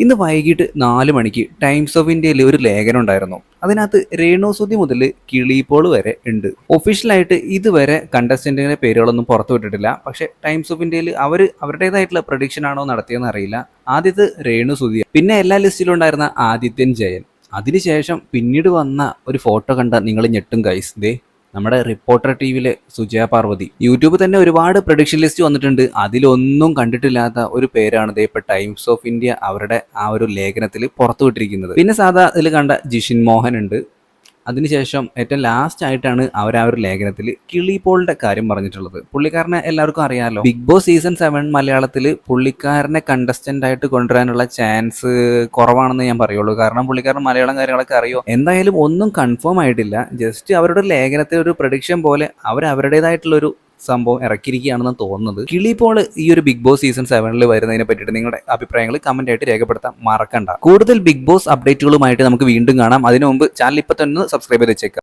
ഇന്ന് വൈകിട്ട് 4 മണിക്ക് ടൈംസ് ഓഫ് ഇന്ത്യയിൽ ഒരു ലേഖനം ഉണ്ടായിരുന്നു. അതിനകത്ത് രേണുസുതി മുതൽ കിളിപോൾ വരെ ഉണ്ട്. ഒഫീഷ്യലായിട്ട് ഇതുവരെ കണ്ടസ്റ്റന്റിന്റെ പേരുകളൊന്നും പുറത്തു വിട്ടിട്ടില്ല. പക്ഷെ ടൈംസ് ഓഫ് ഇന്ത്യയിൽ അവരുടേതായിട്ടുള്ള പ്രഡിക്ഷൻ ആണോ നടത്തിയെന്ന് അറിയില്ല. ആദ്യത്തെ രേണുസുതി, പിന്നെ എല്ലാ ലിസ്റ്റിലും ഉണ്ടായിരുന്ന ആദിത്യൻ ജയൻ. അതിനുശേഷം പിന്നീട് വന്ന ഒരു ഫോട്ടോ കണ്ട നിങ്ങൾ ഞെട്ടും ഗൈസ്. ദേ നമ്മുടെ റിപ്പോർട്ടർ ടിവിയിലെ സുജയ പാർവതി. യൂട്യൂബ് തന്നെ ഒരുപാട് പ്രൊഡിക്ഷൻ ലിസ്റ്റ് വന്നിട്ടുണ്ട്. അതിലൊന്നും കണ്ടിട്ടില്ലാത്ത ഒരു പേരാണ് ദേ ഇപ്പൊ ടൈംസ് ഓഫ് ഇന്ത്യ അവരുടെ ആ ഒരു ലേഖനത്തിൽ പുറത്തുവിട്ടിരിക്കുന്നത്. പിന്നെ സാധാ ഇതിൽ കണ്ട ജിഷിൻ മോഹൻ ഉണ്ട്. അതിനുശേഷം ഏറ്റവും ലാസ്റ്റ് ആയിട്ടാണ് അവർ ആ ഒരു ലേഖനത്തിൽ കിളിപോളിന്റെ കാര്യം പറഞ്ഞിട്ടുള്ളത്. പുള്ളിക്കാരനെ എല്ലാവർക്കും അറിയാമല്ലോ. ബിഗ് ബോസ് സീസൺ 7 മലയാളത്തിൽ പുള്ളിക്കാരനെ കണ്ടസ്റ്റന്റ് ആയിട്ട് കൊണ്ടുവരാനുള്ള ചാൻസ് കുറവാണെന്ന് ഞാൻ പറയുള്ളൂ. കാരണം പുള്ളിക്കാരൻ മലയാളം കാര്യങ്ങളൊക്കെ അറിയോ. എന്തായാലും ഒന്നും കൺഫേം ആയിട്ടില്ല. ജസ്റ്റ് അവരുടെ ലേഖനത്തിൽ ഒരു പ്രഡിക്ഷൻ പോലെ അവരുടേതായിട്ടുള്ള ഒരു സംഭവം ഇറക്കിയിരിക്കുകയാണെന്ന് തോന്നുന്നത്. കിളിപോൾ ഈ ഒരു ബിഗ് ബോസ് സീസൺ 7 വരുന്നതിനെ പറ്റിയിട്ട് നിങ്ങളുടെ അഭിപ്രായങ്ങൾ കമന്റ് ആയിട്ട് രേഖപ്പെടുത്താൻ മറക്കണ്ട. കൂടുതൽ ബിഗ് ബോസ് അപ്ഡേറ്റുകളുമായിട്ട് നമുക്ക് വീണ്ടും കാണാം. അതിനു മുമ്പ് ചാനൽ ഇപ്പൊ തന്നെ സബ്സ്ക്രൈബ് ചെയ്ത് വെച്ചേക്കാം.